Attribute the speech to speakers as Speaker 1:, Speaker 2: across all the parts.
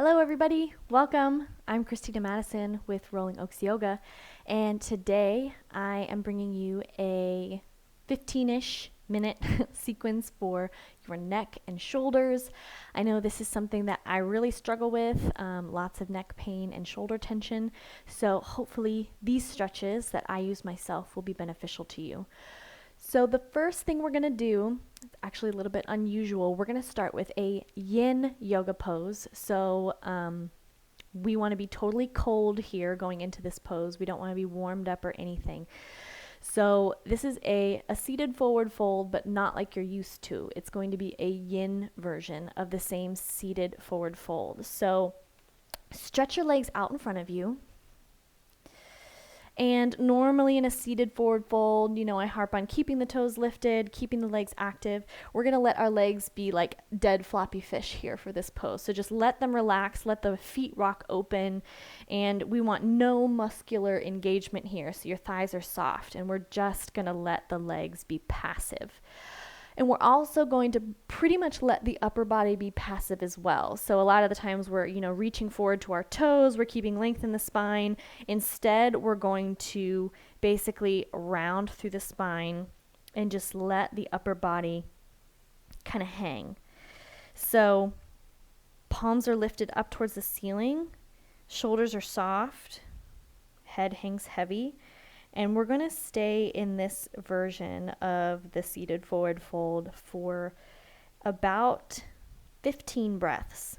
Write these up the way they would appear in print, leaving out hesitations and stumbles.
Speaker 1: Hello everybody, welcome. I'm Christina Madison with Rolling Oaks Yoga, and today I am bringing you a 15-ish minute sequence for your neck and shoulders. I know this is something that I really struggle with, lots of neck pain and shoulder tension, so hopefully these stretches that I use myself will be beneficial to you. So the first thing we're going to do, it's actually a little bit unusual, we're going to start with a yin yoga pose. So we want to be totally cold here going into this pose. We don't want to be warmed up or anything. So this is a seated forward fold, but not like you're used to. It's going to be a yin version of the same seated forward fold. So stretch your legs out in front of you. And normally in a seated forward fold, I harp on keeping the toes lifted, keeping the legs active. We're going to let our legs be like dead floppy fish here for this pose. So just let them relax, let the feet rock open, and we want no muscular engagement here. So your thighs are soft, and we're just going to let the legs be passive. And we're also going to pretty much let the upper body be passive as well. So a lot of the times we're, reaching forward to our toes, we're keeping length in the spine. Instead, we're going to basically round through the spine and just let the upper body kind of hang. So palms are lifted up towards the ceiling, shoulders are soft, head hangs heavy. And we're going to stay in this version of the seated forward fold for about 15 breaths.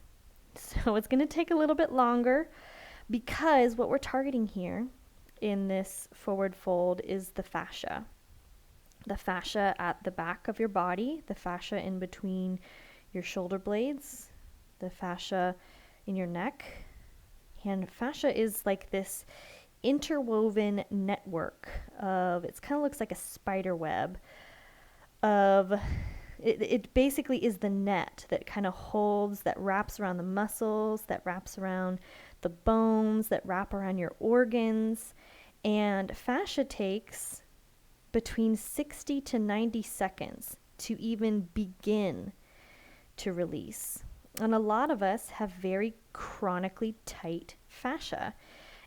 Speaker 1: So it's going to take a little bit longer because what we're targeting here in this forward fold is the fascia. The fascia at the back of your body, the fascia in between your shoulder blades, the fascia in your neck. And fascia is like this interwoven network of, it kind of looks like a spider web of, it basically is the net that kind of holds, that wraps around the muscles, that wraps around the bones, that wrap around your organs. And fascia takes between 60 to 90 seconds to even begin to release. And a lot of us have very chronically tight fascia.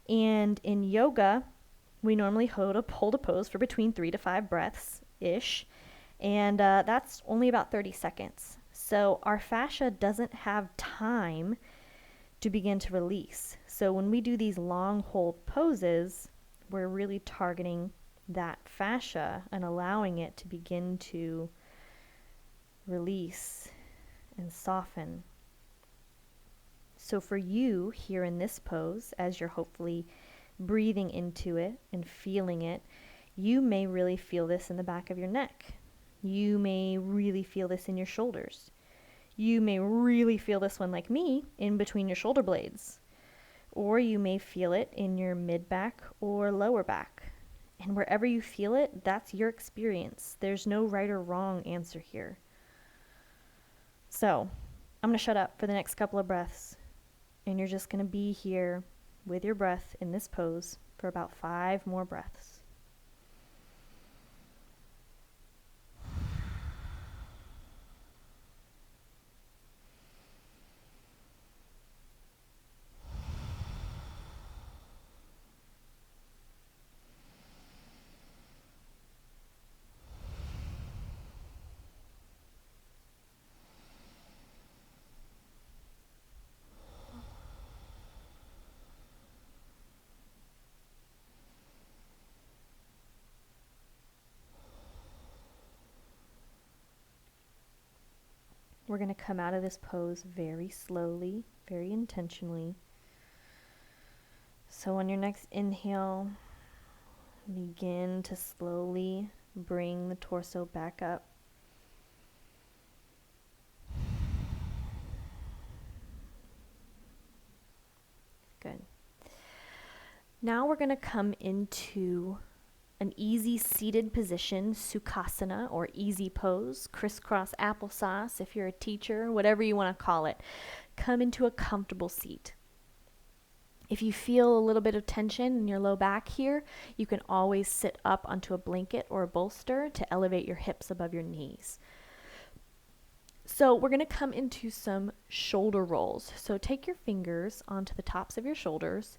Speaker 1: And in yoga, we normally hold a pose for between 3 to 5 breaths-ish, and that's only about 30 seconds. So our fascia doesn't have time to begin to release. So when we do these long hold poses, we're really targeting that fascia and allowing it to begin to release and soften. So for you here in this pose, as you're hopefully breathing into it and feeling it, you may really feel this in the back of your neck. You may really feel this in your shoulders. You may really feel this one, like me, in between your shoulder blades. Or you may feel it in your mid-back or lower back. And wherever you feel it, that's your experience. There's no right or wrong answer here. So I'm going to shut up for the next couple of breaths. And you're just going to be here with your breath in this pose for about 5 more breaths. We're going to come out of this pose very slowly, very intentionally. So on your next inhale, begin to slowly bring the torso back up. Good. Now we're going to come into an easy seated position, Sukhasana, or easy pose, crisscross applesauce if you're a teacher, whatever you want to call it. Come into a comfortable seat. If you feel a little bit of tension in your low back here, you can always sit up onto a blanket or a bolster to elevate your hips above your knees. So we're going to come into some shoulder rolls. So take your fingers onto the tops of your shoulders,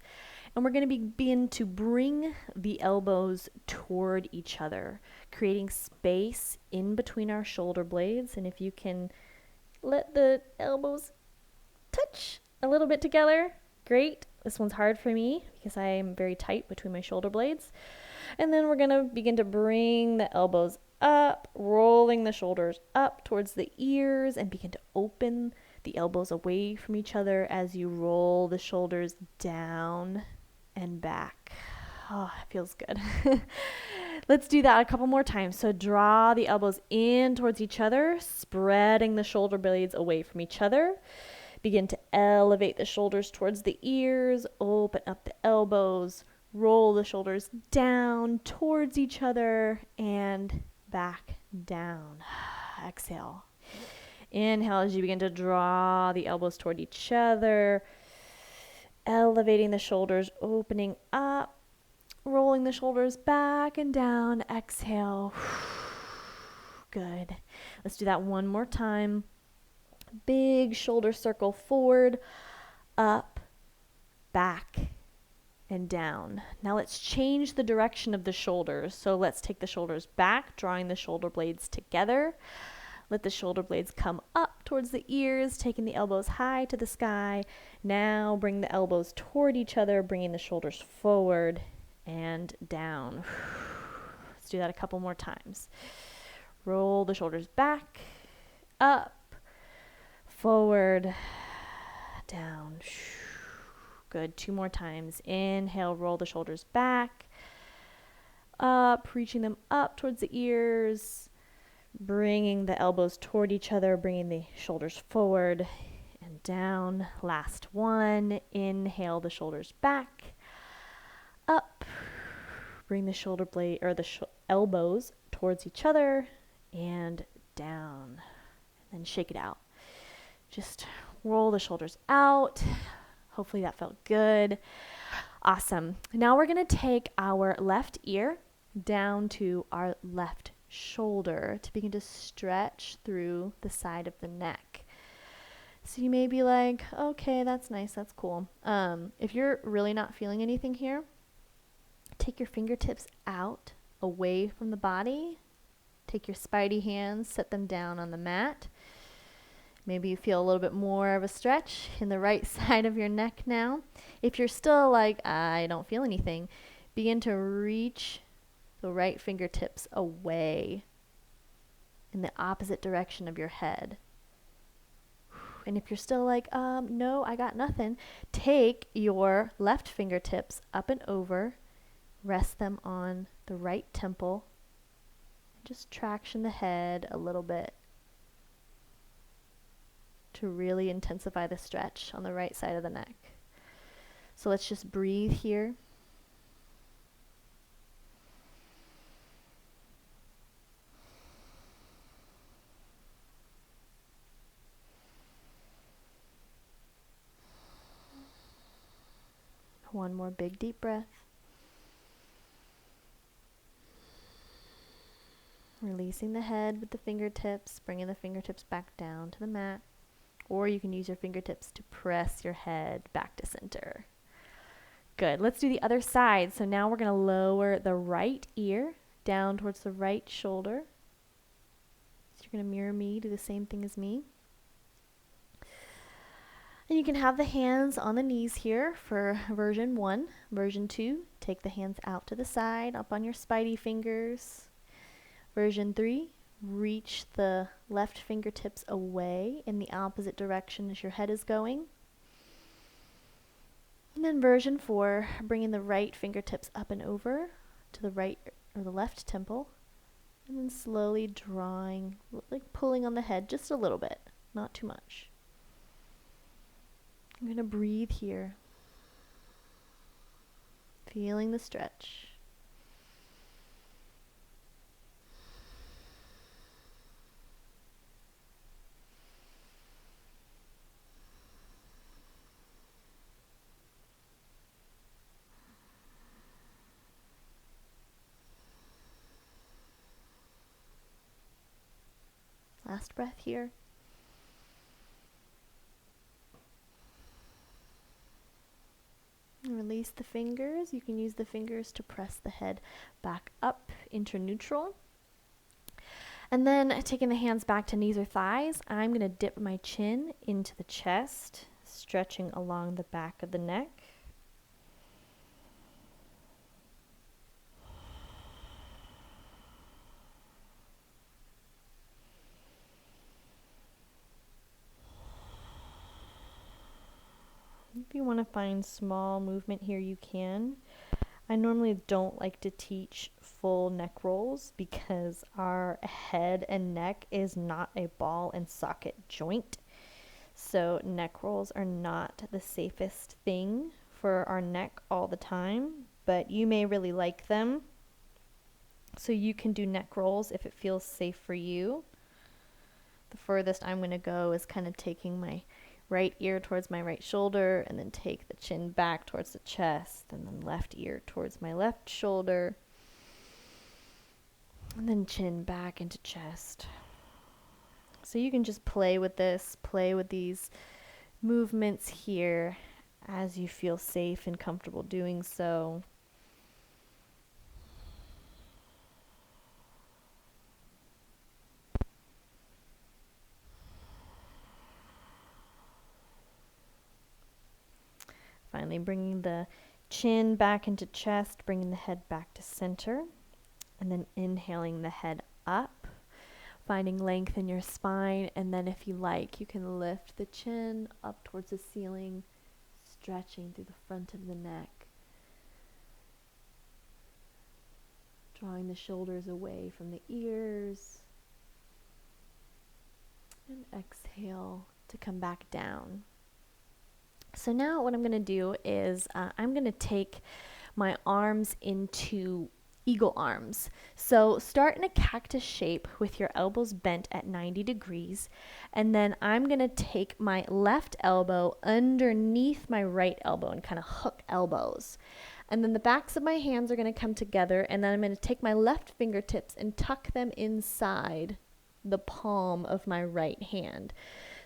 Speaker 1: and we're going to begin to bring the elbows toward each other, creating space in between our shoulder blades. And if you can let the elbows touch a little bit together, great. This one's hard for me because I am very tight between my shoulder blades. And then we're going to begin to bring the elbows up, rolling the shoulders up towards the ears, and begin to open the elbows away from each other as you roll the shoulders down and back. Oh, it feels good. Let's do that a couple more times. So draw the elbows in towards each other, spreading the shoulder blades away from each other. Begin to elevate the shoulders towards the ears, open up the elbows, roll the shoulders down towards each other and back down. Exhale. Inhale as you begin to draw the elbows toward each other, elevating the shoulders, opening up, rolling the shoulders back and down. Exhale. Good. Let's do that one more time. Big shoulder circle forward, up, back, and down. Now let's change the direction of the shoulders. So let's take the shoulders back, drawing the shoulder blades together. Let the shoulder blades come up towards the ears, taking the elbows high to the sky. Now bring the elbows toward each other, bringing the shoulders forward and down. Let's do that a couple more times. Roll the shoulders back, up, forward, down. Good. Two more times. Inhale, roll the shoulders back, up, reaching them up towards the ears, bringing the elbows toward each other, bringing the shoulders forward and down. Last one. Inhale, the shoulders back, up, bring the shoulder blade or the elbows towards each other and down. And then shake it out. Just roll the shoulders out. Hopefully that felt good. Awesome. Now we're going to take our left ear down to our left shoulder to begin to stretch through the side of the neck. So you may be like, okay, that's nice, that's cool. If you're really not feeling anything here, take your fingertips out, away from the body. Take your spidey hands, set them down on the mat. Maybe you feel a little bit more of a stretch in the right side of your neck now. If you're still like, I don't feel anything, begin to reach the right fingertips away in the opposite direction of your head. And if you're still like, no, I got nothing, take your left fingertips up and over, rest them on the right temple, and just traction the head a little bit to really intensify the stretch on the right side of the neck. So let's just breathe here. One more big deep breath. Releasing the head with the fingertips, bringing the fingertips back down to the mat. Or you can use your fingertips to press your head back to center. Good. Let's do the other side. So now we're going to lower the right ear down towards the right shoulder. So you're going to mirror me, do the same thing as me. And you can have the hands on the knees here for version 1. Version 2, take the hands out to the side, up on your spidey fingers. Version 3, reach the left fingertips away in the opposite direction as your head is going. And then version 4, bringing the right fingertips up and over to the right or the left temple. And then slowly drawing, like pulling on the head just a little bit, not too much. I'm going to breathe here, feeling the stretch. Last breath here. Release the fingers. You can use the fingers to press the head back up into neutral. And then taking the hands back to knees or thighs, I'm going to dip my chin into the chest, stretching along the back of the neck. If you want to find small movement here, you can. I normally don't like to teach full neck rolls because our head and neck is not a ball and socket joint. So neck rolls are not the safest thing for our neck all the time, but you may really like them. So you can do neck rolls if it feels safe for you. The furthest I'm going to go is kind of taking my right ear towards my right shoulder, and then take the chin back towards the chest, and then left ear towards my left shoulder, and then chin back into chest. So you can just play with this, play with these movements here as you feel safe and comfortable doing so. Finally, bringing the chin back into chest, bringing the head back to center, and then inhaling the head up, finding length in your spine, and then if you like, you can lift the chin up towards the ceiling, stretching through the front of the neck, drawing the shoulders away from the ears, and exhale to come back down. So now what I'm going to do is I'm going to take my arms into eagle arms. So start in a cactus shape with your elbows bent at 90 degrees. And then I'm going to take my left elbow underneath my right elbow and kind of hook elbows. And then the backs of my hands are going to come together. And then I'm going to take my left fingertips and tuck them inside the palm of my right hand.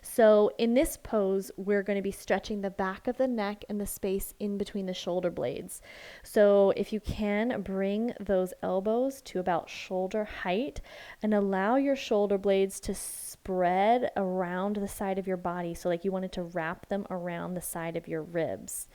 Speaker 1: So in this pose, we're going to be stretching the back of the neck and the space in between the shoulder blades. So if you can, bring those elbows to about shoulder height and allow your shoulder blades to spread around the side of your body. So like you wanted to wrap them around the side of your ribs.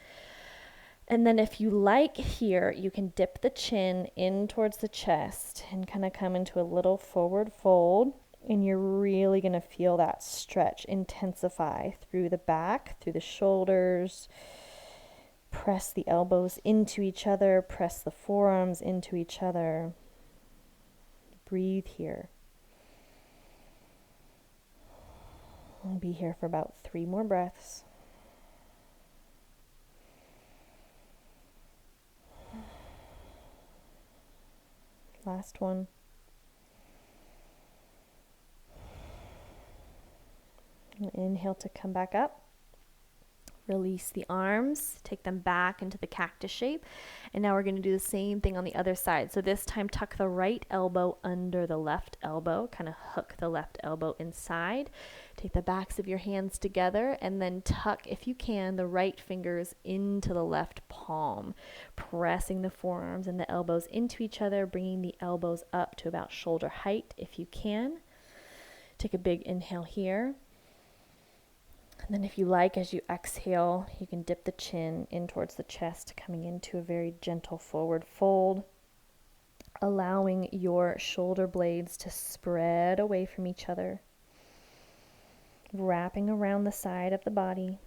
Speaker 1: And then if you like here, you can dip the chin in towards the chest and kind of come into a little forward fold. And you're really going to feel that stretch intensify through the back, through the shoulders. Press the elbows into each other. Press the forearms into each other. Breathe here. I'll be here for about 3 more breaths. Last one. Inhale to come back up. Release the arms, take them back into the cactus shape. And now we're going to do the same thing on the other side. So this time tuck the right elbow under the left elbow, kind of hook the left elbow inside. Take the backs of your hands together and then tuck, if you can, the right fingers into the left palm, pressing the forearms and the elbows into each other, bringing the elbows up to about shoulder height if you can. Take a big inhale here. And then if you like, as you exhale, you can dip the chin in towards the chest, coming into a very gentle forward fold, allowing your shoulder blades to spread away from each other, wrapping around the side of the body.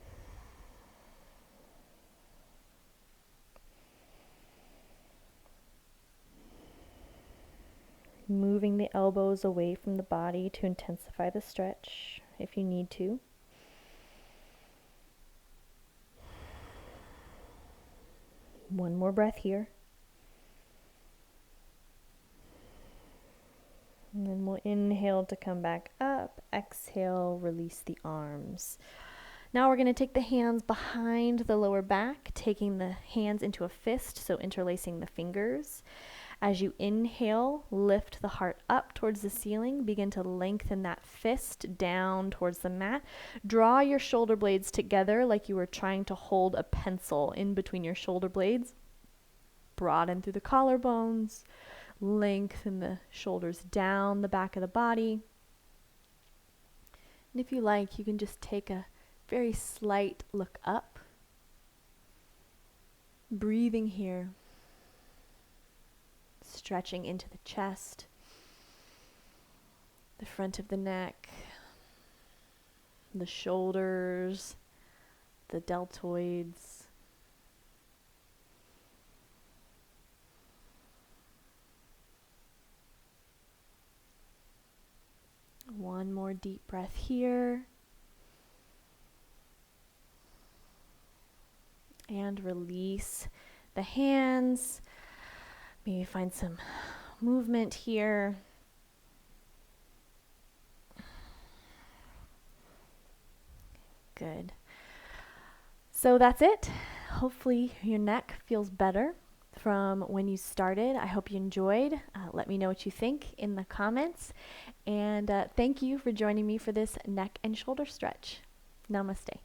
Speaker 1: Moving the elbows away from the body to intensify the stretch if you need to. One more breath here. And then we'll inhale to come back up. Exhale, release the arms. Now we're going to take the hands behind the lower back, taking the hands into a fist, so interlacing the fingers. As you inhale, lift the heart up towards the ceiling. Begin to lengthen that fist down towards the mat. Draw your shoulder blades together like you were trying to hold a pencil in between your shoulder blades. Broaden through the collarbones. Lengthen the shoulders down the back of the body. And if you like, you can just take a very slight look up. Breathing here. Stretching into the chest, the front of the neck, the shoulders, the deltoids. One more deep breath here. And release the hands. Maybe find some movement here. Good. So that's it. Hopefully your neck feels better from when you started. I hope you enjoyed. Let me know what you think in the comments. And thank you for joining me for this neck and shoulder stretch. Namaste.